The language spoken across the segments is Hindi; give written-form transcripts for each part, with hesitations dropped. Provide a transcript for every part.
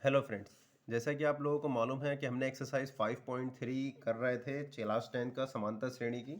Hello friends. जैसा कि आप लोगों को मालूम है कि हमने एक्सरसाइज 5.3 कर रहे थे क्लास 10 का समांतर श्रेणी की।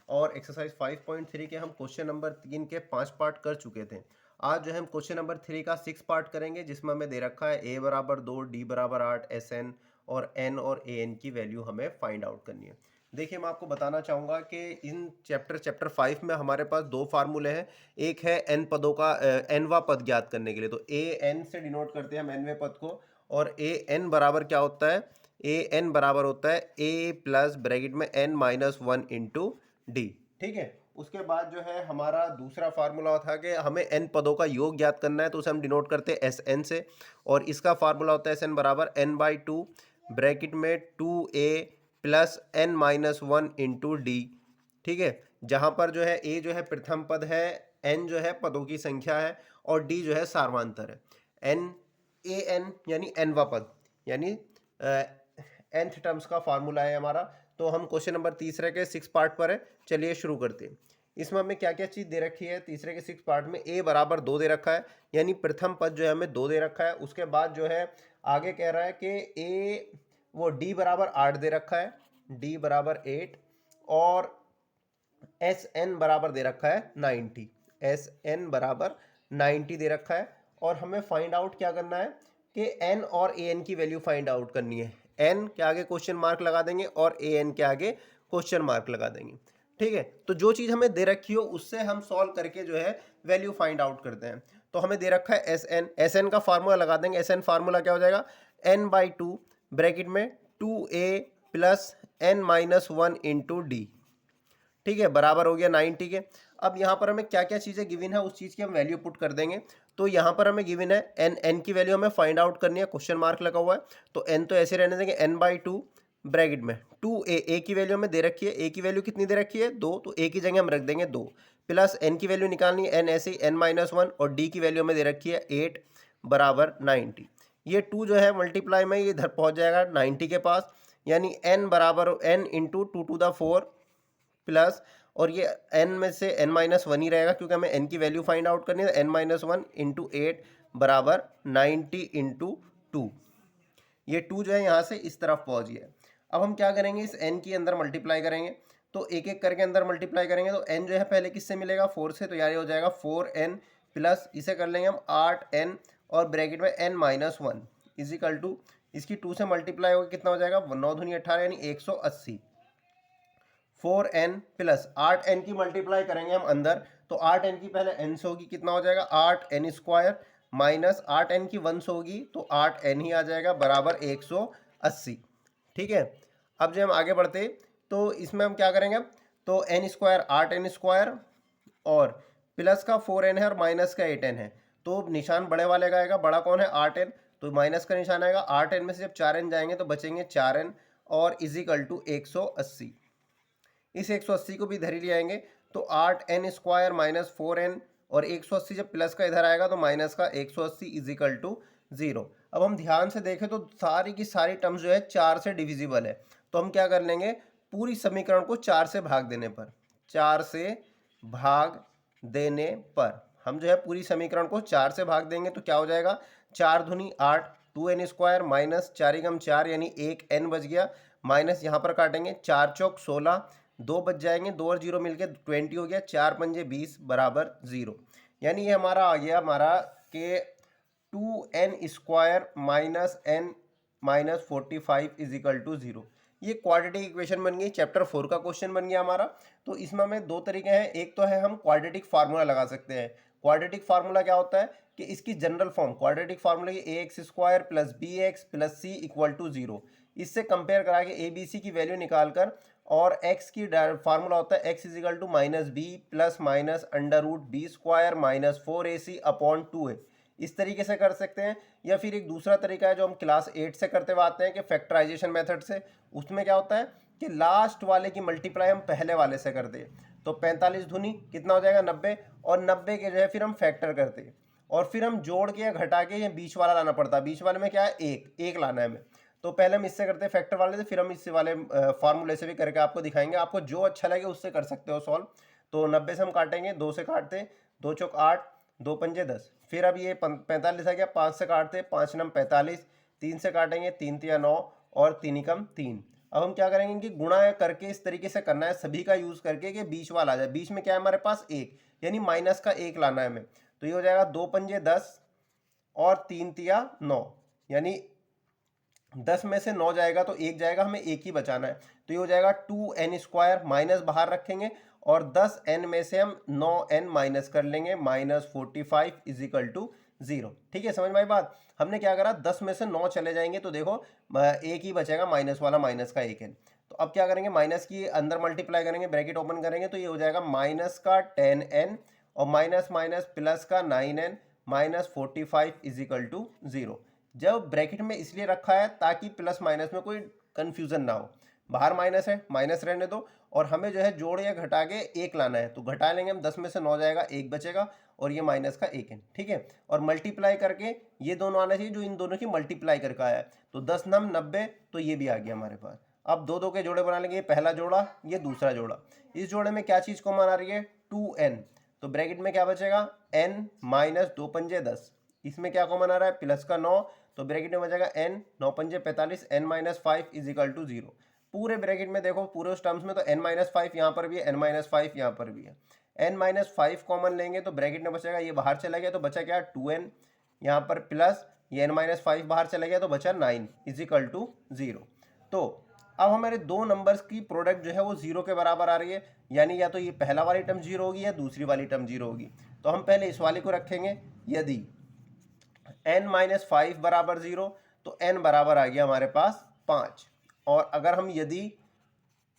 और एक्सरसाइज 5.3 के हम क्वेश्चन नंबर 3 के 5 पार्ट कर चुके थे। आज जो है हम क्वेश्चन नंबर 3 का 6 पार्ट करेंगे, जिसमें हमें दे रखा है a बराबर 2, d बराबर 8, SN और n और an की वैल्यू हमें फाइंड आउट करनी है। देखिए, मैं आपको बताना चाहूँगा कि इन चैप्टर 5 में हमारे पास दो फार्मूले हैं। एक है n पदों का nवा पद ज्ञात करने के लिए, तो a n से डिनोट करते हैं हम nवें पद को। और ए एन बराबर क्या होता है? ए एन बराबर होता है ए प्लस ब्रैकेट में n minus one into d. ठीक है। उसके बाद जो है हमारा दूसरा फार्मूला था कि हमें एन पदों का योग ज्ञात करना है, तो उसे हम डिनोट करते हैं एस एन से। और इसका फार्मूला होता है एस एन बराबर एन बाई टू ब्रैकेट में two a plus n minus one into d. ठीक है। जहां पर जो है ए जो है प्रथम पद है, एन जो है पदों की संख्या है, और डी जो है सार्वधातुक है। एन ए एन यानी एनवा पद, यानी nth टर्म्स का फार्मूला है हमारा। तो हम क्वेश्चन नंबर तीसरे के 6 पार्ट पर है। चलिए शुरू करते हैं। इसमें हमें क्या क्या चीज़ दे रखी है? तीसरे के 6 पार्ट में a बराबर 2 दे रखा है, यानी प्रथम पद जो है हमें 2 दे रखा है। उसके बाद जो है आगे कह रहा है कि a वो d बराबर 8 दे रखा है, d बराबर 8, और एस एन बराबर दे रखा है 90। एस एन बराबर 90 दे रखा है। और हमें फाइंड आउट क्या करना है कि एन और ए एन की वैल्यू फाइंड आउट करनी है। एन के आगे क्वेश्चन मार्क लगा देंगे और ए एन के आगे क्वेश्चन मार्क लगा देंगे। ठीक है। तो जो चीज़ हमें दे रखी हो उससे हम सॉल्व करके जो है वैल्यू फाइंड आउट करते हैं। तो हमें दे रखा है एस एन का फार्मूला लगा देंगे। एस एन फार्मूला क्या हो जाएगा? एन बाई टू ब्रैकेट में two a plus n minus one into d. ठीक है, बराबर हो गया 90 के। अब यहाँ पर हमें क्या क्या चीज़ें गिवन है उस चीज़ की हम वैल्यू पुट कर देंगे। तो यहाँ पर हमें गिवन है एन की वैल्यू हमें फाइंड आउट करनी है, क्वेश्चन मार्क लगा हुआ है। तो एन तो ऐसे रहने देंगे, एन बाई टू ब्रैकेट में टू ए की वैल्यू हमें दे रखी है। ए की वैल्यू कितनी दे रखी है? 2, तो ए की जगह हम रख देंगे 2, प्लस एन की वैल्यू निकालनी है, एन ऐसे ही एन माइनस वन, और डी की वैल्यू हमें दे रखी है 8 बराबर 90। ये 2 जो है मल्टीप्लाई में ये इधर पहुँच जाएगा 90 के पास, यानी एन बराबर n into two two the four plus, और ये n में से n माइनस वन ही रहेगा क्योंकि हमें n की वैल्यू फाइंड आउट करनी है। n minus one into eight बराबर 90 इंटू टू। ये 2 जो है यहाँ से इस तरफ पहुँच गया। अब हम क्या करेंगे? इस n की अंदर मल्टीप्लाई करेंगे। तो एक एक करके अंदर मल्टीप्लाई करेंगे तो n जो है पहले किससे मिलेगा? 4 से। तो यार ये हो जाएगा 4n प्लस इसे कर लेंगे हम 8n और ब्रैकेट में n minus one is equal to इसकी 2 से मल्टीप्लाई होगा कितना हो जाएगा? 9 दूनी 18 यानी 180। 4n प्लस 8n की मल्टीप्लाई करेंगे हम अंदर, तो 8n की पहले n से होगी, कितना हो जाएगा? 8n स्क्वायर माइनस 8n की 1 से होगी तो 8n ही आ जाएगा बराबर 180। ठीक है। अब जब हम आगे बढ़ते तो इसमें हम क्या करेंगे? तो n स्क्वायर 8n स्क्वायर और प्लस का 4n है और माइनस का 8n है, तो निशान बड़े वाले का आएगा। बड़ा कौन है? 8n, तो माइनस का निशान आएगा। 8n में से जब 4n जाएंगे तो बचेंगे 4n और इजिकल टू 180। इस 180 को भी इधर ही ले आएंगे, तो 8n स्क्वायर माइनस 4n, और 180 जब प्लस का इधर आएगा तो माइनस का 180 इजिकल टू 0। अब हम ध्यान से देखें तो सारी की सारी टर्म्स जो है 4 से डिविजिबल है। तो हम क्या कर लेंगे? पूरी समीकरण को 4 से भाग देने पर, 4 से भाग देने पर हम जो है पूरी समीकरण को 4 से भाग देंगे तो क्या हो जाएगा? 4 दूनी 8, 2n स्क्वायर माइनस 4 एकम 4 यानी 1n बच गया, माइनस यहाँ पर काटेंगे 4 चौक 16, 2 बच जाएंगे, 2 और 0 मिलके 20 हो गया, 4 पंजे 20 बराबर 0। यानी ये हमारा आ गया हमारा के 2n square minus n minus 45 is equal to 0। ये क्वाड्रेटिक इक्वेशन बन गई, चैप्टर 4 का क्वेश्चन बन गया हमारा। तो इसमें हमें दो तरीके हैं। एक तो है हम क्वाड्रेटिक फार्मूला लगा सकते हैं। क्वाड्रेटिक फार्मूला क्या होता है कि इसकी जनरल फॉर्म क्वाड्रेटिक फार्मूला की A x square plus B x plus C equal to 0, इससे कंपेयर करा के ए बी सी की वैल्यू निकालकर, और x की फार्मूला होता है x is equal to minus b plus minus under root b square minus 4ac upon 2a, इस तरीके से कर सकते हैं। या फिर एक दूसरा तरीका है जो हम क्लास 8 से करते हुए आते हैं कि फैक्टराइजेशन मेथड से। उसमें क्या होता है कि लास्ट वाले की मल्टीप्लाई हम पहले वाले से करते हैं। तो 45 धुनी कितना हो जाएगा? 90, और 90 के जो है फिर हम फैक्टर करते हैं, और फिर हम जोड़ के या घटा के ये बीच वाला लाना पड़ता है। बीच वाले में क्या है? एक लाना है हमें। तो पहले हम इससे करते हैं फैक्टर वाले से, फिर हम इससे वाले फार्मूले से भी करके आपको दिखाएंगे। आपको जो अच्छा लगे उससे कर सकते हो सॉल्व। तो 90 से हम काटेंगे, 2 से काटते, 2 चौक 8, 2 पंजे 10, फिर अब ये 45 आ गया, 5 से काटते, 5 नम 45, 3 से काटेंगे, 3 तिया 9 और 3 एकम 3। अब हम क्या करेंगे कि गुणा करके इस तरीके से करना है सभी का यूज करके कि बीच वाला आ जाए। बीच में क्या है हमारे पास 1, यानी माइनस का 1 लाना है हमें। तो ये हो जाएगा 2 पंजे 10 और 3 तिया 9, यानी 10 में से 9 जाएगा तो 1 जाएगा, हमें 1 ही बचाना है। तो ये हो जाएगा 2n², माइनस बाहर रखेंगे और 10n में से हम 9n माइनस कर लेंगे, -45 इज इक्वल टू 0। ठीक है, समझ में आई बात। हमने क्या करा, 10 में से 9 चले जाएंगे तो देखो 1 ही बचेगा, माइनस वाला, माइनस का 1n। तो अब क्या करेंगे, माइनस की अंदर मल्टीप्लाई करेंगे, ब्रैकेट ओपन करेंगे तो ये हो जाएगा माइनस का 10n और माइनस माइनस प्लस का 9n -45 इज इक्वल टू 0। जब ब्रैकेट में इसलिए रखा है ताकि प्लस माइनस में कोई कंफ्यूजन ना हो। बाहर माइनस है, माइनस रहने दो, और हमें जो है जोड़ या घटा के 1 लाना है। तो घटा लेंगे हम, 10 में से 9 जाएगा, 1 बचेगा और ये माइनस का 1 है। ठीक है, और मल्टीप्लाई करके ये दोनों आना चाहिए जो इन दोनों की मल्टीप्लाई करके आया है। तो 10 नम 90, तो ये भी आ गया हमारे पास। अब दो दो के जोड़े बना लेंगे, ये पहला जोड़ा, ये दूसरा जोड़ा। इस जोड़े में क्या चीज़ कॉमन आ रही है, 2n। तो ब्रैकेट में क्या बचेगा, n माइनस 2 पंजे 10। इसमें क्या कॉमन आ रहा है, प्लस का 9, तो ब्रैकेट में बचेगा n 9 पंजे 45, n minus 5 is equal to 0। पूरे ब्रैकेट में देखो, पूरे उस टर्म्स में तो n माइनस 5 यहाँ पर भी है, n माइनस 5 यहाँ पर भी है। n माइनस 5 कॉमन लेंगे तो ब्रैकेट में बचेगा, ये बाहर चला गया तो बचा क्या, 2n, यहाँ पर प्लस ये n माइनस 5 बाहर चला गया तो बचा 9 इज इक्वल टू 0। तो अब हमारे दो नंबर्स की प्रोडक्ट जो है वो 0 के बराबर आ रही है, यानी या तो ये पहला वाली टर्म 0 होगी या दूसरी वाली टर्म 0 होगी। तो हम पहले इस वाले को रखेंगे, यदि n माइनस 5 बराबर 0 तो n बराबर आ गया हमारे पास 5। और अगर हम यदि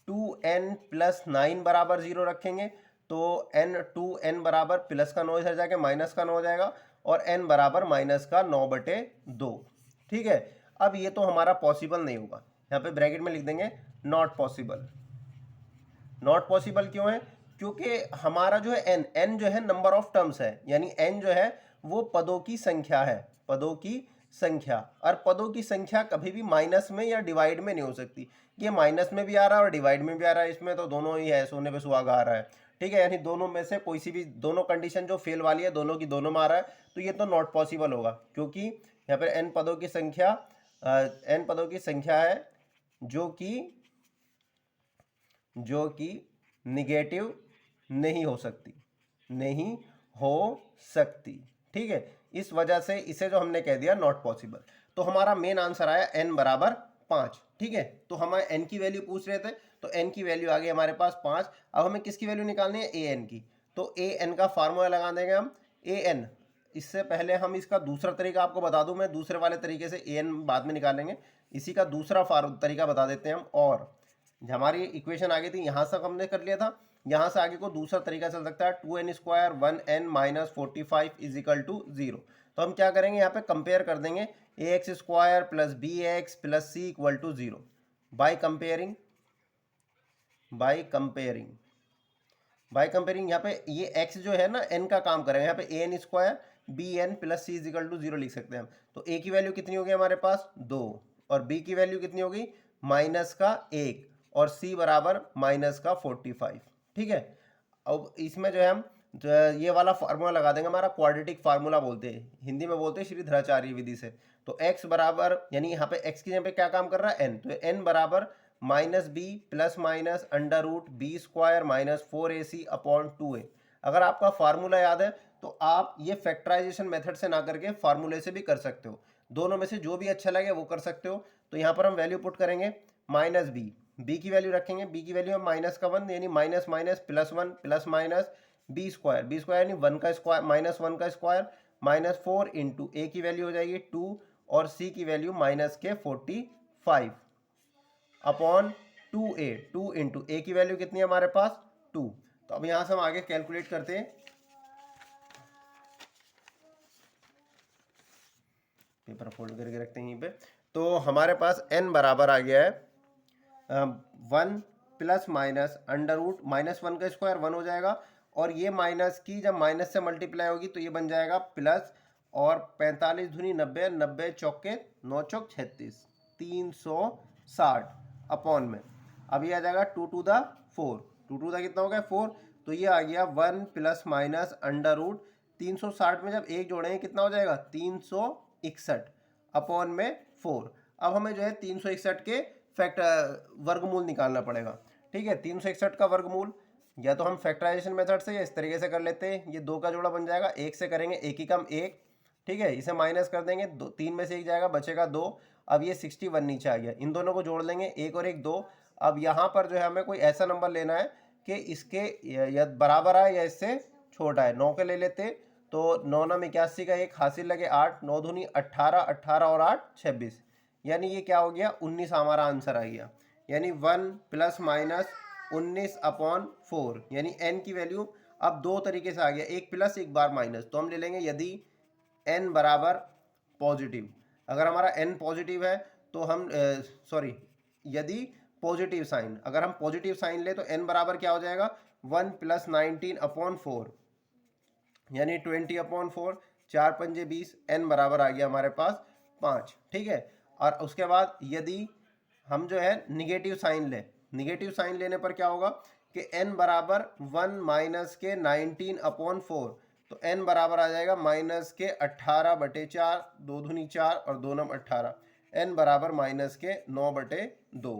2n प्लस 9 बराबर 0 रखेंगे तो n बराबर प्लस का 9 इधर जाके माइनस का 9 हो जाएगा और n बराबर माइनस का 9/2। ठीक है, अब ये तो हमारा पॉसिबल नहीं होगा, यहाँ पे ब्रैकेट में लिख देंगे नॉट पॉसिबल। नॉट पॉसिबल क्यों है, क्योंकि हमारा जो है n जो है नंबर ऑफ टर्म्स है, यानी n जो है वो पदों की संख्या है, पदों की संख्या। और पदों की संख्या कभी भी माइनस में या डिवाइड में नहीं हो सकती। ये माइनस में भी आ रहा है और डिवाइड में भी आ रहा है, इसमें तो दोनों ही है, सोने पे सुहागा आ रहा है। ठीक है, यानी दोनों में से कोई सी भी दोनों कंडीशन जो फेल वाली है दोनों की दोनों में आ रहा है, तो ये तो नॉट पॉसिबल होगा, क्योंकि यहाँ पर n पदों की संख्या है जो कि निगेटिव नहीं हो सकती, नहीं हो सकती। ठीक है, इस वजह से इसे जो हमने कह दिया नॉट पॉसिबल। तो हमारा मेन आंसर आया n बराबर 5। ठीक है, तो हमें n की वैल्यू पूछ रहे थे, तो n की वैल्यू आ गई हमारे पास 5। अब हमें किसकी वैल्यू निकालनी है, an की। तो an का फार्मूला लगा देंगे हम, an। इससे पहले हम इसका दूसरा तरीका आपको बता दूं, मैं दूसरे वाले तरीके से an बाद में निकालेंगे, इसी का दूसरा तरीका बता देते हैं हम। और हमारी इक्वेशन आ गई थी, यहाँ तक हमने कर लिया था, यहाँ से आगे को दूसरा तरीका चल सकता है, 2n² 1n minus 45 is equal to 0। तो हम क्या करेंगे, यहाँ पे कंपेयर कर देंगे ax² plus bx plus c equal to 0 by comparing यहाँ पे ये x जो है ना n का काम करेंगे, यहाँ पे an² bn plus c is equal to 0 लिख सकते हैं हम। तो a की वैल्यू कितनी होगी हमारे पास 2 और b की वैल्यू कितनी होगी माइनस का 1 और c बराबर माइनस का 45। ठीक है, अब इसमें जो है हम ये वाला फार्मूला लगा देंगे, हमारा क्वाड्रेटिक फार्मूला बोलते हैं, हिंदी में बोलते हैं श्रीधराचार्य विधि से। तो x बराबर, यानी यहाँ पे x की जगह पे क्या काम कर रहा है n, तो n बराबर minus b plus minus under root b² minus 4ac upon 2a। अगर आपका फार्मूला याद है तो आप ये फैक्टराइजेशन मेथड से ना करके फार्मूले से भी कर सकते हो, दोनों में से जो भी अच्छा लगे वो कर सकते हो। तो यहाँ पर हम वैल्यू पुट करेंगे माइनस बी की वैल्यू रखेंगे, बी की वैल्यू है माइनस का 1, यानी minus minus plus 1 plus minus b² यानी 1 का स्क्वायर माइनस 1 का स्क्वायर माइनस 4 इंटू ए की वैल्यू हो जाएगी 2 और सी की वैल्यू माइनस के 45 अपॉन 2a, 2 इंटू ए की वैल्यू कितनी है हमारे पास 2। तो अब यहां से हम आगे कैलकुलेट करते हैं, पेपर फोल्ड करके रखते हैं यहीं पे। तो हमारे पास n बराबर आ गया है 1 plus minus under root minus 1 का स्क्वायर 1 हो जाएगा, और ये माइनस की जब माइनस से मल्टीप्लाई होगी तो ये बन जाएगा प्लस, और 45 दूनी 90, 90 चौके 9 चौक 36, 360 अपॉन में। अब ये आ जाएगा 2 टू द 4, 2 टू द कितना हो गया 4, तो ये आ गया 1 प्लस माइनस अंडर रूट 360 में जब एक जोड़ेंगे कितना हो जाएगा 361 अपॉन में 4। अब हमें जो है 361 के वर्गमूल निकालना पड़ेगा। ठीक है, 361 का वर्गमूल या तो हम फैक्टराइजेशन मेथड से या इस तरीके से कर लेते हैं। ये 2 का जोड़ा बन जाएगा, 1 से करेंगे, 1 ही कम 1। ठीक है, इसे माइनस कर देंगे, 3 में से 1 जाएगा, बचेगा 2। अब ये 61 नीचे आ गया, इन दोनों को जोड़ लेंगे, 1 और 1 2। अब यहाँ पर जो है हमें कोई ऐसा नंबर लेना है कि इसके या बराबर आए या इससे छोटा है। 9 के ले लेते, तो 9 9 81 का 1 हासिल लगे 8, 9 दूनी 18, 18 और 8 26, यानी ये क्या हो गया 19 हमारा आंसर आ गया। यानी 1 प्लस माइनस 19 अपॉन 4, यानी n की वैल्यू अब दो तरीके से आ गया, एक प्लस एक बार माइनस। तो हम ले लेंगे यदि n बराबर पॉजिटिव, अगर हमारा n पॉजिटिव है तो हम सॉरी यदि पॉजिटिव साइन, अगर हम पॉजिटिव साइन ले तो n बराबर क्या हो जाएगा 1 प्लस 19 अपॉन 4, यानी 20 अपॉन 4, 4 पंजे 20, n बराबर आ गया हमारे पास 5। ठीक है, और उसके बाद यदि हम जो है निगेटिव साइन लें, निगेटिव साइन लेने पर क्या होगा कि n बराबर 1 माइनस के 19 अपॉन 4, तो n बराबर आ जाएगा माइनस के 18 बटे 4, 2 दूनी 4 और 2 नम 18, n बराबर माइनस के 9 बटे 2।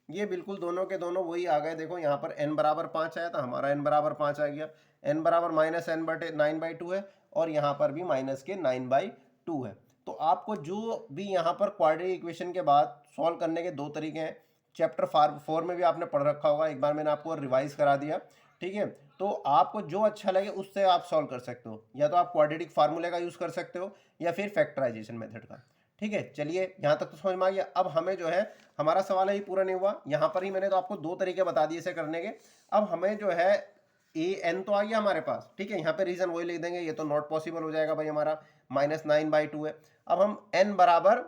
ये बिल्कुल दोनों के दोनों वही आ गए। देखो यहाँ पर n बराबर 5 आया था, हमारा n बराबर 5 आ गया, n बराबर माइनस n बटे 9/2 है, और यहाँ पर भी माइनस के 9/2 है। तो आपको जो भी यहाँ पर क्वाड्रेटिक इक्वेशन के बाद सॉल्व करने के दो तरीके हैं, चैप्टर 4 में भी आपने पढ़ रखा होगा, एक बार मैंने आपको रिवाइज करा दिया। ठीक है, तो आपको जो अच्छा लगे उससे आप सॉल्व कर सकते हो, या तो आप क्वाड्रेटिक फार्मूले का यूज़ कर सकते हो या फिर फैक्टराइजेशन मेथड का। ठीक है, चलिए यहाँ तक तो समझ में आ गया। अब हमें जो है हमारा सवाल ही पूरा नहीं हुआ, यहाँ पर ही मैंने तो आपको दो तरीके बता दिए इसे करने के। अब हमें जो है an तो आ गया हमारे पास। ठीक है, यहाँ पे रीजन वही लिख देंगे, ये तो नॉट पॉसिबल हो जाएगा भाई, हमारा -9/2 है। अब हम n बराबर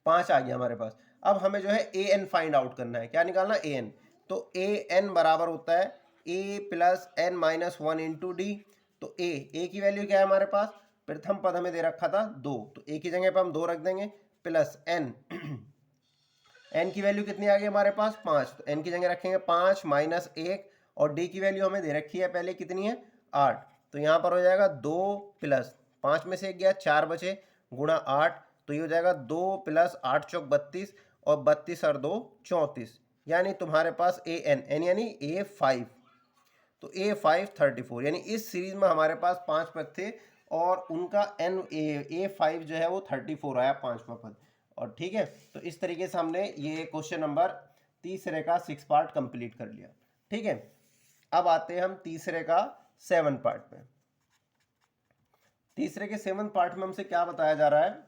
5 आ गया हमारे पास। अब हमें जो है an फाइंड आउट करना है, क्या निकालना an, तो an बराबर होता है a plus n minus 1 into D. तो a की वैल्यू क्या है हमारे पास, प्रथम पद हमें दे रखा था 2, तो a की जगह पर हम 2 रख देंगे, प्लस n n की वैल्यू कितनी आ गई हमारे पास 5, तो n की जगह रखेंगे 5 माइनस 1, और d की वैल्यू हमें दे रखी है पहले कितनी है 8, तो यहाँ पर हो जाएगा 2 प्लस 5 में से 1 गया 4 बचे गुणा 8, तो ये हो जाएगा 2 प्लस 8 चौक 32, और 32 और 2 34, यानी तुम्हारे पास n यानी A5, तो A5 34, यानी इस सीरीज में हमारे पास 5 पद थे और उनका A5 जो है वो 34 आया, 5वां पद। और ठीक है, तो इस तरीके से हमने ये क्वेश्चन नंबर तीसरे का 6 पार्ट कंप्लीट कर लिया। ठीक है, अब आते हैं हम तीसरे का 7 पार्ट पे। तीसरे के 7 पार्ट में हमसे क्या बताया जा रहा है,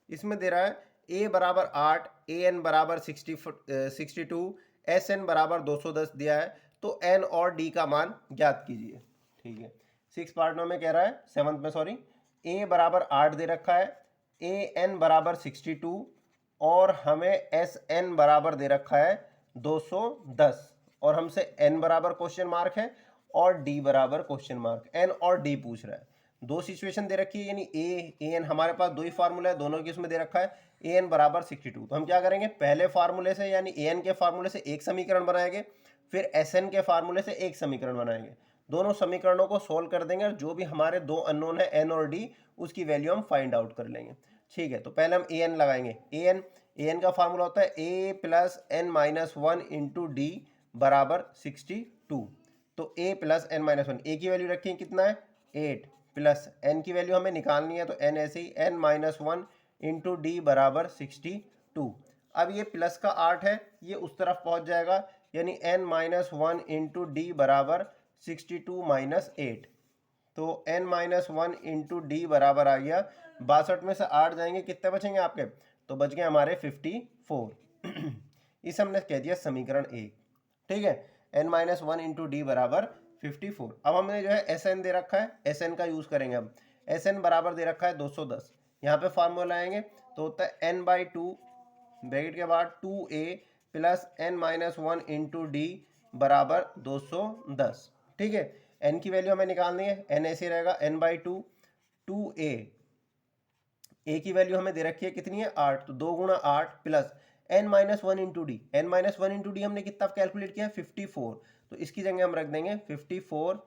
इसमें दे रहा है a बराबर 8, an बराबर 62, sn बराबर 210 दिया है, तो n और d का मान ज्ञात कीजिए। ठीक है, 6 पार्ट में कह रहा है, 7th में सॉरी, a बराबर 8 दे रखा है, an बराबर 62, और हमें sn बराबर दे रखा है 210, और हमसे n बराबर क्वेश्चन मार्क है और d बराबर क्वेश्चन मार्क, n और d पूछ रहा है। दो सिचुएशन दे रखी है, यानी an हमारे पास दो ही फार्मूला है, दोनों की उसमें दे रखा है an बराबर 62, तो हम क्या करेंगे पहले फार्मूले से यानी an के फार्मूले से एक समीकरण बनाएंगे, फिर sn के फार्मूले से एक समीकरण बनाएंगे, दोनों समीकरणों को सोल्व कर देंगे, और जो भी हमारे दो अननोन है n और d उसकी वैल्यू हम फाइंड आउट कर लेंगे। ठीक है, तो पहले हम an लगाएंगे, an का फार्मूला होता है a plus n minus 1 into D बराबर 62, तो a plus n minus 1, a की वैल्यू रखी है कितना है 8, प्लस n की वैल्यू हमें निकालनी है, तो n ऐसे ही n माइनस 1 इंटू डी बराबर 62। अब ये प्लस का 8 है, ये उस तरफ पहुंच जाएगा, यानी n माइनस 1 इंटू डी बराबर 62 माइनस 8, तो n माइनस 1 इंटू डी बराबर आ गया 62 में से 8 जाएंगे, कितने बचेंगे आपके, तो बच गए हमारे 54। इसे हमने कह दिया समीकरण 1। ठीक है, n माइनस 1 इंटू डी बराबर 54। अब हमने जो है SN दे रखा है, SN का यूज करेंगे हम, SN बराबर दे रखा है 210, यहाँ पे फार्मूला आएंगे तो होता है n/2 ब्रैकेट के बाद 2a plus n minus 1 into D बराबर 210। ठीक है, n की वैल्यू हमें निकालनी है, n ऐसे रहेगा n/2, 2a, a की वैल्यू हमें दे रखी है कितनी है 8, तो 2 गुणा 8 plus n minus 1 into D, n minus 1 into D हमने कितना कैलकुलेट किया 54, तो इसकी जगह हम रख देंगे 54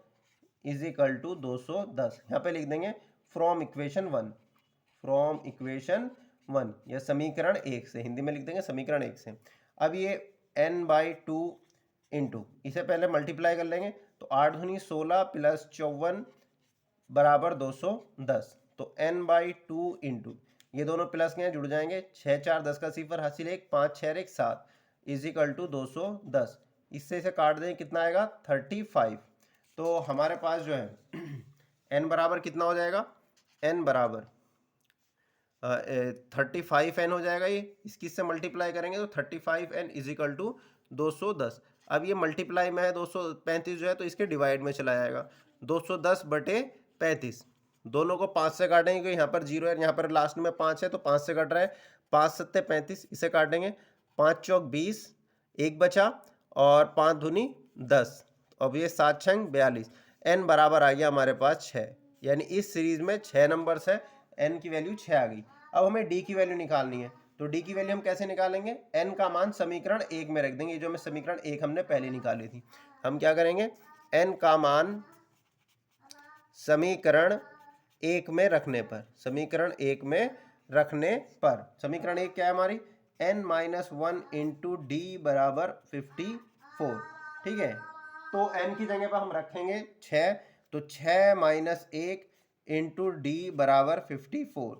इज इक्वल टू 210, यहाँ पे लिख देंगे फ्रॉम इक्वेशन 1। फ्रॉम इक्वेशन 1 या समीकरण 1 से, हिंदी में लिख देंगे समीकरण 1 से। अब ये n/2 इंटू, इसे पहले मल्टीप्लाई कर लेंगे तो 8 दूनी 16 प्लस 54 बराबर 210। तो n/2 इंटू, ये दोनों प्लस के हैं जुड़ जाएंगे, 6 4 10 का सिफर हासिल 1, 5 6 1 7 इजिकल टू 210। इससे इसे काट दें कितना आएगा 35। तो हमारे पास जो है n बराबर कितना हो जाएगा, n बराबर 35n हो जाएगा। ये इसकी से मल्टीप्लाई करेंगे तो 35n इजिकल टू 210। अब ये मल्टीप्लाई में है 235 जो है तो इसके डिवाइड में चला जाएगा, 210/35। दोनों को 5 से काटेंगे क्योंकि यहाँ पर 0 है, यहाँ पर लास्ट में 5 है तो 5 से कट रहा है, 5 7 35, इसे काटेंगे 5 चौक 20, 1 बचा और 5 दूनी 10। अब ये 7 छंग 42, n बराबर आ गया हमारे पास 6। यानी इस सीरीज में 6 नंबर्स है, n की वैल्यू 6 आ गई। अब हमें d की वैल्यू निकालनी है, तो d की वैल्यू हम कैसे निकालेंगे, n का मान समीकरण 1 में रख देंगे। ये जो हमें समीकरण 1 हमने पहले निकाली थी, हम क्या करेंगे, n का मान समीकरण 1 में रखने पर, समीकरण 1 में रखने पर, समीकरण 1 क्या है हमारी, n-1 इंटू डी बराबर 54। ठीक है, तो n की जगह पर हम रखेंगे 6, तो 6-1 इंटू डी बराबर 54।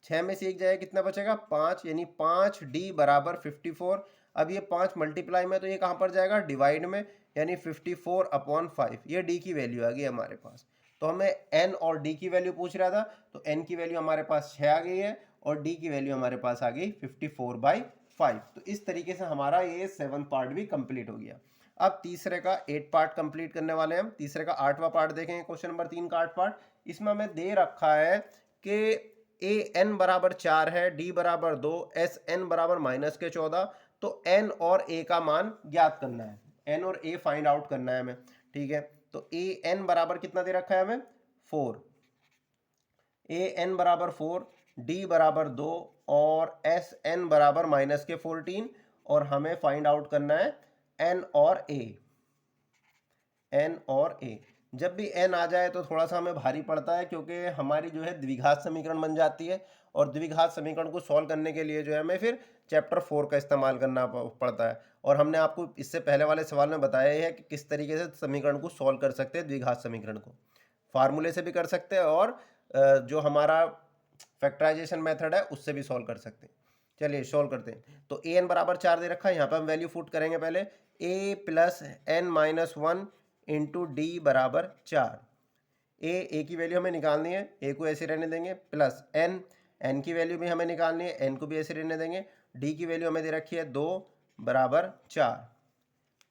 6 में से 1 जाएगा कितना बचेगा 5, यानी 5d बराबर 54। अब ये 5 मल्टीप्लाई में तो ये कहाँ पर जाएगा डिवाइड में, यानी 54/5। ये d की वैल्यू आ गई हमारे पास। तो हमें n और d की वैल्यू पूछ रहा था, तो n की वैल्यू हमारे पास 6 आ गई है और d की वैल्यू हमारे पास आ गई 54/5। तो इस तरीके से हमारा ये 7 पार्ट भी कंप्लीट हो गया। अब तीसरे का 8 पार्ट कंप्लीट करने वाले हैं हम। तीसरे का 8वां पार्ट देखेंगे, क्वेश्चन नंबर 3 का 8 पार्ट। इसमें हमें दे रखा है कि a n बराबर 4 है, d बराबर 2, s n बराबर -14। तो n और a का मान ज्ञात करना है, n और a फाइंड आउट करना है हमें। ठीक है, तो a n बराबर कितना दे रखा है हमें 4, a n बराबर 4, d बराबर 2 और s n बराबर -14। और हमें फाइंड आउट करना है n और a। n और a, जब भी n आ जाए तो थोड़ा सा हमें भारी पड़ता है, क्योंकि हमारी जो है द्विघात समीकरण बन जाती है और द्विघात समीकरण को सॉल्व करने के लिए जो है हमें फिर चैप्टर 4 का इस्तेमाल करना पड़ता है। और हमने आपको इससे पहले वाले सवाल में बताया है कि किस तरीके से समीकरण को सॉल्व कर सकते हैं। द्विघात समीकरण को फार्मूले से भी कर सकते हैं और जो हमारा फैक्टराइजेशन मेथड है उससे भी सॉल्व कर सकते हैं। चलिए सॉल्व करते हैं। तो ए एन बराबर 4 दे रखा है, यहाँ पर हम वैल्यू पुट करेंगे पहले, a plus n-1 into D बराबर 4। ए की वैल्यू हमें निकालनी है, ए को ऐसे रहने देंगे, प्लस n की वैल्यू भी हमें निकालनी है, n को भी ऐसे रहने देंगे। डी की वैल्यू हमें दे रखी है 2 बराबर 4,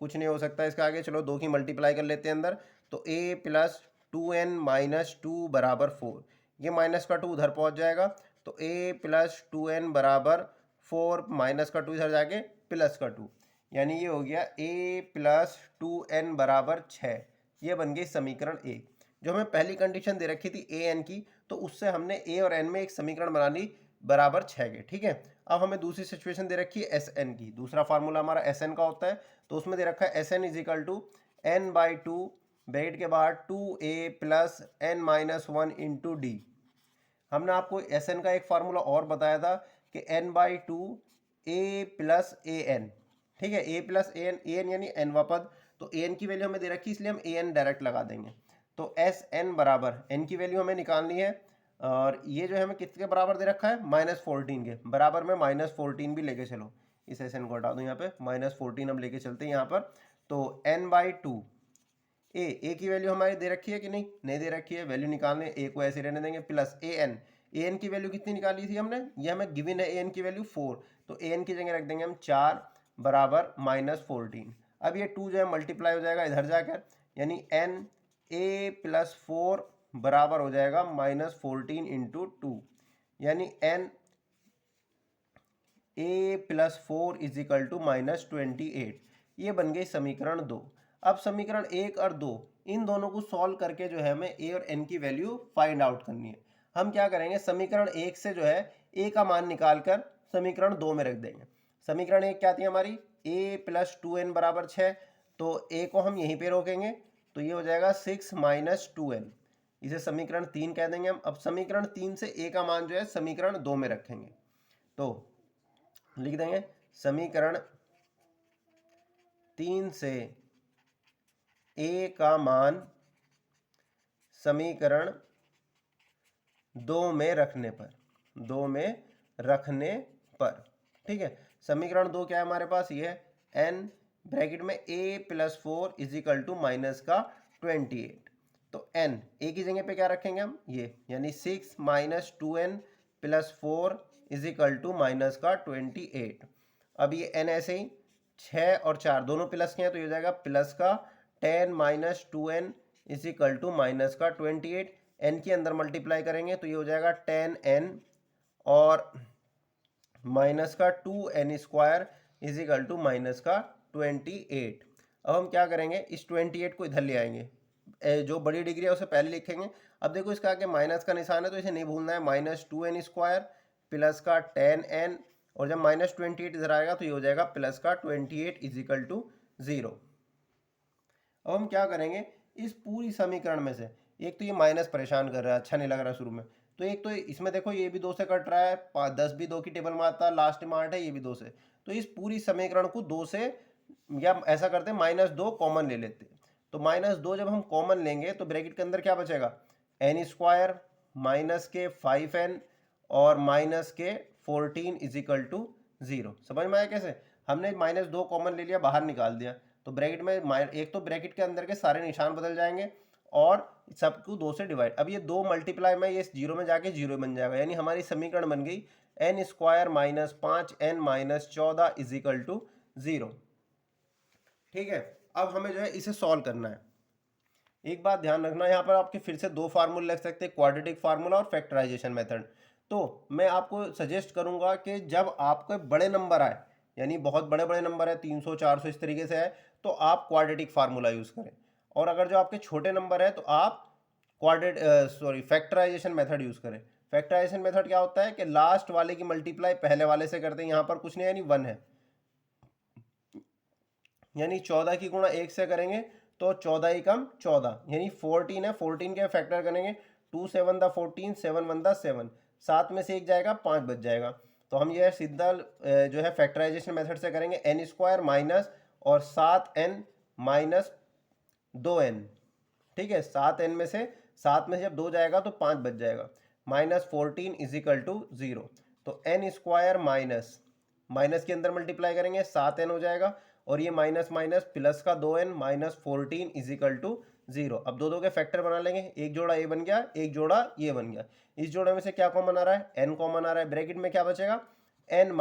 कुछ नहीं हो सकता इसका आगे, चलो 2 की मल्टीप्लाई कर लेते हैं अंदर। तो a प्लस 2n-2 बराबर 4, ये माइनस का 2 उधर पहुंच जाएगा, तो a प्लस 2n बराबर 4, माइनस का 2 इधर जाके प्लस का 2, यानी ये हो गया a प्लस 2n बराबर 6। ये बन गई समीकरण 1। जो हमें पहली कंडीशन दे रखी थी a n की, तो उससे हमने a और n में एक समीकरण बना ली बराबर 6 के। ठीक है, अब हमें दूसरी सिचुएशन दे रखी है एस एन की। दूसरा फार्मूला हमारा एस एन का होता है, तो उसमें दे रखा है S N is equal to n/2 bracket के बाद 2a plus n-1 into D. हमने आपको एस एन का एक फार्मूला और बताया था कि n/2 a plus A N. ठीक है, a प्लस ए एन यानी nवां पद, तो a n की वैल्यू हमें दे रखी है इसलिए हम a n डायरेक्ट लगा देंगे। तो एस एन बराबर n की वैल्यू हमें निकालनी है, और ये जो है हमें किसके बराबर दे रखा है -14 के बराबर में, -14 भी लेके चलो, इस एस एन को हटा दो, यहाँ पे -14 हम लेके चलते हैं यहाँ पर। तो n/2 ए की वैल्यू हमारी दे रखी है कि नहीं, नहीं दे रखी है, वैल्यू निकालने, ए को ऐसे रहने देंगे, प्लस ए एन की वैल्यू कितनी निकाली थी हमने, ये हमें गिवन है ए एन की वैल्यू 4, तो ए एन की जगह रख देंगे हम 4 बराबर -14। अब ये 2 जो है मल्टीप्लाई हो जाएगा इधर जाकर, यानी n a प्लस 4 बराबर हो जाएगा -14 इंटू 2, यानी n a plus 4 is equal to -28। ये बन गई समीकरण 2। अब समीकरण 1 और 2 इन दोनों को सॉल्व करके जो है हमें a और n की वैल्यू फाइंड आउट करनी है। हम क्या करेंगे, समीकरण 1 से जो है a का मान निकालकर समीकरण 2 में रख देंगे। समीकरण 1 क्या थी हमारी, a प्लस 2n बराबर 6, तो a को हम यहीं पे रोकेंगे, तो ये हो जाएगा 6 - 2n, इसे समीकरण 3 कह देंगे हम। अब समीकरण 3 से a का मान जो है समीकरण 2 में रखेंगे, तो लिख देंगे समीकरण 3 से a का मान समीकरण 2 में रखने पर, ठीक है। समीकरण 2 क्या है हमारे पास, ये है n ब्रैकेट में a + 4 इजिकल टू माइनस का 28। तो n a की जगह पे क्या रखेंगे हम, ये, यानी 6 - 2n + 4 इजिकल टू माइनस का 28। अब ये n ऐसे ही 6 और 4 दोनों प्लस के हैं, तो ये हो जाएगा प्लस का 10 - 2n इजिकल टू माइनस का 28। n के अंदर मल्टीप्लाई करेंगे तो ये हो जाएगा 10n और माइनस का 2n² इजिकल टू माइनस का 28। अब हम क्या करेंगे, इस 28 को इधर ले आएंगे, जो बड़ी डिग्री है उसे पहले लिखेंगे। अब देखो इसका आगे माइनस का निशान है तो इसे नहीं भूलना है, -2n² प्लस का 10n, और जब -28 इधर आएगा तो ये हो जाएगा प्लस का 28 इजिकल टू 0। अब हम क्या करेंगे, इस पूरी समीकरण में से एक तो ये माइनस परेशान कर रहा है, अच्छा नहीं लग रहा शुरू में, तो एक तो इसमें देखो ये भी 2 से कट रहा है, 10 भी 2 की टेबल में आता है, लास्ट में 8 है, ये भी 2 से, तो इस पूरी समीकरण को 2 से, या ऐसा करते हैं -2 कॉमन ले लेते हैं। तो -2 जब हम कॉमन लेंगे तो ब्रैकेट के अंदर क्या बचेगा, n² माइनस के 5n और माइनस के 14 इजिकल टू 0। समझ में आया कैसे, हमने -2 कॉमन ले लिया, बाहर निकाल दिया, तो ब्रैकेट में एक तो ब्रैकेट के अंदर के सारे निशान बदल जाएंगे और सबको 2 से डिवाइड। अब ये 2 मल्टीप्लाई में ये 0 में जाके 0 बन जाएगा, यानी हमारी समीकरण बन गई n² - 5n - 14 इजिकल टू 0। ठीक है, अब हमें जो है इसे सॉल्व करना है। एक बात ध्यान रखना, यहाँ पर आपके फिर से 2 फार्मूले लग सकते हैं, क्वाड्रेटिक फार्मूला और फैक्टराइजेशन मेथड। तो मैं आपको सजेस्ट करूंगा कि जब आपके बड़े नंबर आए, यानी बहुत बड़े बड़े नंबर है, 300 400 इस तरीके से है, तो आप क्वाड्रेटिक फार्मूला यूज़ करें, और अगर जो आपके छोटे नंबर है तो आप फैक्टराइजेशन मेथड यूज़ करें। फैक्टराइजेशन मेथड क्या होता है कि लास्ट वाले की मल्टीप्लाई पहले वाले से करते हैं, यहाँ पर कुछ नहीं यानी 1 है, यानी 14 की गुणा 1 से करेंगे तो 14 ही कम 14, यानी 14 है, 14 के फैक्टर करेंगे, 2 7 दा 14, 7 1 दा 7, 7 में से 1 जाएगा 5 बच जाएगा। तो हम ये सीधा जो है फैक्टराइजेशन मेथड से करेंगे, n² माइनस और 7n माइनस 2n, ठीक है, 7n में से 7 में से जब 2 जाएगा तो 5 बच जाएगा, -14 इजिकल टू 0। तो n² माइनस माइनस के अंदर मल्टीप्लाई करेंगे 7n हो जाएगा, और ये माइनस माइनस प्लस का 2n -14 इजिकल टू 0। अब दो के फैक्टर बना लेंगे, एक जोड़ा ये बन गया, एक जोड़ा ये बन गया, इस जोड़े में से क्या कॉमन आ रहा है, n कॉमन आ रहा है, ब्रैकेट में क्या बचेगा n -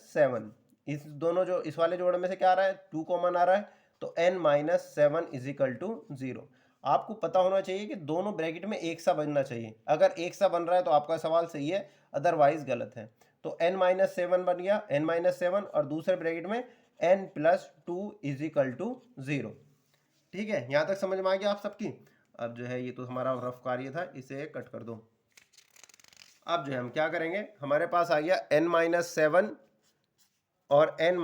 7, इस दोनों जो इस वाले जोड़े में से क्या आ रहा है 2 कॉमन आ रहा है, तो n - 7 इजिकल टू 0। आपको पता होना चाहिए कि दोनों ब्रैकेट में एक सा बनना चाहिए, अगर एक सा बन रहा है तो आपका सवाल सही है, अदरवाइज गलत है। तो n - 7 बन गया, n - 7 और दूसरे ब्रैकेट में n + 2 इजिकल टू 0। ठीक है, यहाँ तक समझ में आ गया आप सबकी। अब जो है ये तो हमारा रफ कार्य था, इसे कट कर दो। अब जो है हम क्या करेंगे, हमारे पास आ गया n - 7 और n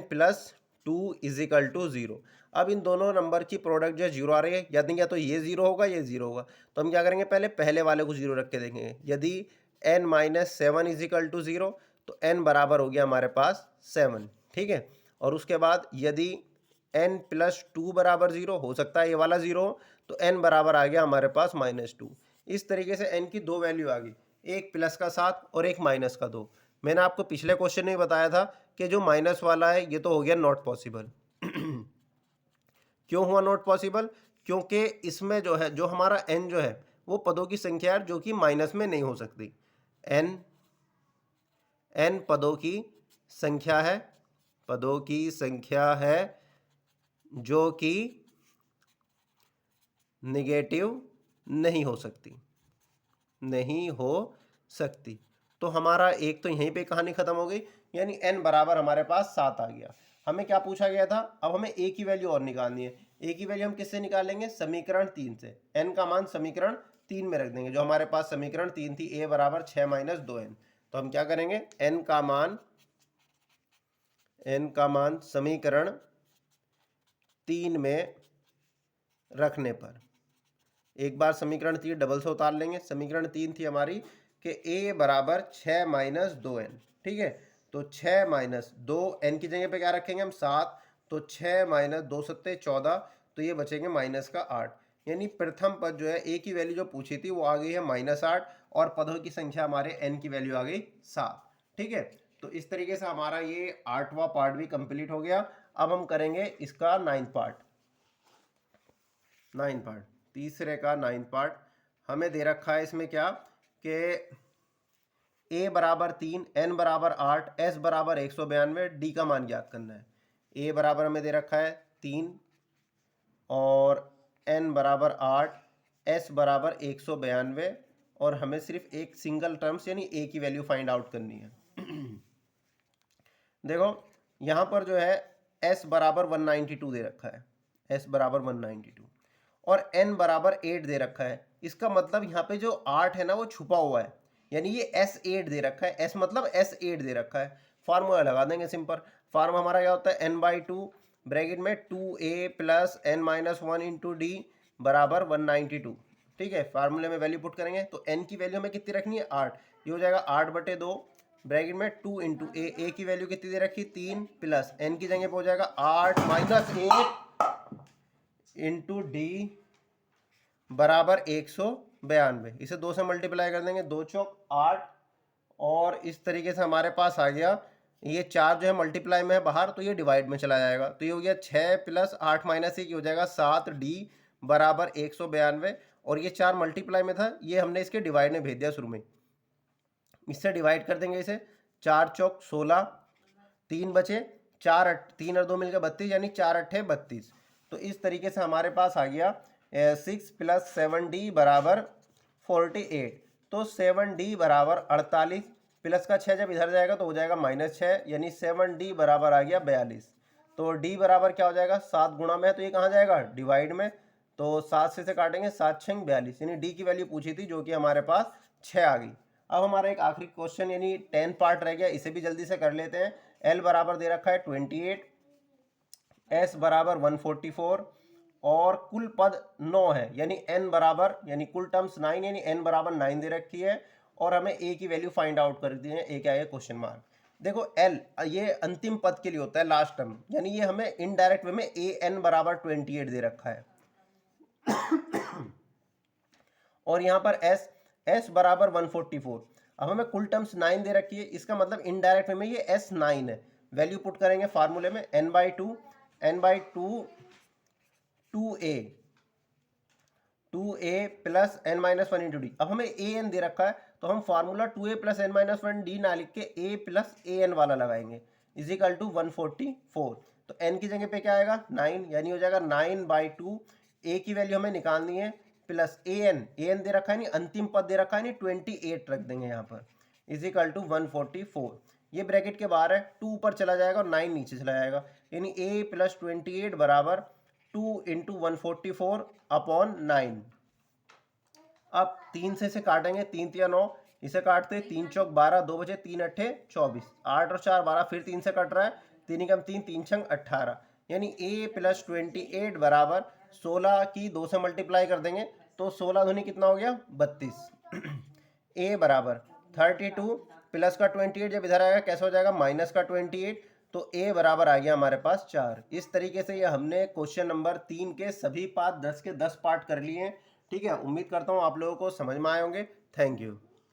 + 2 इजिकल टू 0। अब इन दोनों नंबर की प्रोडक्ट जो है 0 आ रही है, यानी या तो ये 0 होगा ये 0 होगा, तो हम क्या करेंगे पहले वाले को 0 रख के देखेंगे। यदि n - 7 इजिकल टू 0 तो n बराबर हो गया हमारे पास 7, ठीक है। और उसके बाद यदि n + 2 बराबर 0, हो सकता है ये वाला 0 हो, तो n बराबर आ गया हमारे पास -2। इस तरीके से n की 2 वैल्यू आ गई, एक प्लस का 7 और एक माइनस का 2। मैंने आपको पिछले क्वेश्चन में बताया था कि जो माइनस वाला है ये तो हो गया नॉट पॉसिबल। क्यों हुआ नॉट पॉसिबल, क्योंकि इसमें जो है जो हमारा n जो है वो पदों की संख्या है जो कि माइनस में नहीं हो सकती। n पदों की संख्या है, पदों की संख्या है जो कि नेगेटिव नहीं हो सकती, नहीं हो सकती। तो हमारा एक तो यहीं पे कहानी खत्म हो गई, यानी n बराबर हमारे पास 7 आ गया। हमें क्या पूछा गया था, अब हमें a की वैल्यू और निकालनी है। a की वैल्यू हम किससे निकालेंगे, समीकरण 3 से। n का मान समीकरण 3 में रख देंगे, जो हमारे पास समीकरण 3 थी, a बराबर 6 - 2n। तो हम क्या करेंगे, n का मान समीकरण 3 में रखने पर, एक बार समीकरण 3 डबल से उतार लेंगे। समीकरण 3 थी हमारी कि a बराबर 6 माइनस 2n, ठीक है। तो 6 माइनस 2n की जगह पे क्या रखेंगे हम 7, तो 6 माइनस 2 सत्ते 14, तो ये बचेंगे माइनस का 8। यानी प्रथम पद जो है a की वैल्यू जो पूछी थी वो आ गई है -8 और पदों की संख्या हमारे n की वैल्यू आ गई 7, ठीक है। तो इस तरीके से हमारा ये 8वां पार्ट भी कंप्लीट हो गया। अब हम करेंगे इसका 9th पार्ट। 9th पार्ट, तीसरे का 9th पार्ट हमें दे रखा है इसमें क्या कि a बराबर 3, n बराबर 8, s बराबर 192, d का मान ज्ञात करना है। a बराबर हमें दे रखा है 3 और n बराबर 8, s बराबर 192 और हमें सिर्फ एक सिंगल टर्म्स यानी a की वैल्यू फाइंड आउट करनी है। देखो यहाँ पर जो है s बराबर 192 दे रखा है, s बराबर 192 और n बराबर 8 दे रखा है। इसका मतलब यहाँ पे जो 8 है ना वो छुपा हुआ है, यानी ये S8 दे रखा है। S मतलब S8 दे रखा है। फार्मूला लगा देंगे सिंपल। फार्मूला हमारा क्या होता है n/2 ब्रैकेट में 2a plus n-1 into D बराबर 192, ठीक है। फार्मूले में वैल्यू पुट करेंगे तो n की वैल्यू हमें कितनी रखनी है 8, ये हो जाएगा 8/2 ब्रैकेट में 2 इंटू a की वैल्यू कितनी दे रखी 3 प्लस n की जगह पे हो जाएगा 8 माइनस 8 इंटू डी बराबर 192। इसे 2 से मल्टीप्लाई कर देंगे, 2 चौक 8 और इस तरीके से हमारे पास आ गया। ये 4 जो है मल्टीप्लाई में है बाहर, तो ये डिवाइड में चला जाएगा। तो ये हो गया 6 प्लस 8 माइनस 1 हो जाएगा 7 डी बराबर 192 और ये 4 मल्टीप्लाई में था, ये हमने इसके डिवाइड में भेज दिया शुरू में। इससे डिवाइड कर देंगे इसे, 4 चौक 16, 3 बचे 3 और 2 मिलकर 32 यानी 4 अट्ठे 32। तो इस तरीके से हमारे पास आ गया 6 प्लस 7d बराबर 48। तो 7d बराबर 48 प्लस का 6 जब इधर जाएगा तो हो जाएगा -6 यानी 7d बराबर आ गया 42। तो d बराबर क्या हो जाएगा 7 गुणा में है तो ये कहाँ जाएगा डिवाइड में, तो 7 से काटेंगे 7 6 42 यानी d की वैल्यू पूछी थी जो कि हमारे पास 6 आ गई। अब हमारा एक आखिरी क्वेश्चन यानी 10 पार्ट रह गया, इसे भी जल्दी से कर लेते हैं। l बराबर दे रखा है 28, s बराबर 144 और कुल पद 9 है यानी n बराबर यानी कुल टर्म्स 9 यानी n बराबर 9 दे रखी है और हमें a की वैल्यू फाइंड आउट कर दी है। a क्या है क्वेश्चन मार्क। देखो l ये अंतिम पद के लिए होता है लास्ट टर्म, यानी ये हमें इनडायरेक्ट वे में a n बराबर 28 दे रखा है और यहाँ पर s बराबर 144। अब हमें कुल टर्म्स 9 दे रखी है, इसका मतलब इनडायरेक्ट वे में ये s9 है। वैल्यू पुट करेंगे फार्मूले में n/2 2a plus n-1 into D. अब हमें an दे रखा है तो हम formula 2a plus n-1 D ना लिख के a प्लस an वाला लगाएंगे इज इक्वल टू 144। तो n की जगह पे क्या आएगा 9 यानी हो जाएगा 9/2। a की वैल्यू हमें निकालनी है प्लस an दे रखा है नहीं, अंतिम पद दे रखा है नहीं 28 रख देंगे यहाँ पर इज इक्वल टू 144। ये ब्रैकेट के बाहर है, 2 ऊपर चला जाएगा और 9 नीचे चला जाएगा यानी a प्लस 28 बराबर 2 इंटू 144 अपॉन 9। अब 3 से काटेंगे, 3 तिया 9, इसे काटते 3 चौक 12, 2 बचे 3 अट्ठे 24, 8 और 4 12, फिर 3 से कट रहा है, 3 कम 3, 3 छंग 18 यानी a प्लस 28 बराबर 16 की 2 से मल्टीप्लाई कर देंगे तो 16 दूनी कितना हो गया 32। a बराबर 32 प्लस का 28 जब इधर आएगा कैसे हो जाएगा माइनस का 28, तो a बराबर आ गया हमारे पास 4। इस तरीके से ये हमने क्वेश्चन नंबर 3 के सभी पार्ट 10 के 10 पार्ट कर लिए हैं। ठीक है, उम्मीद करता हूँ आप लोगों को समझ में आए होंगे। Thank you.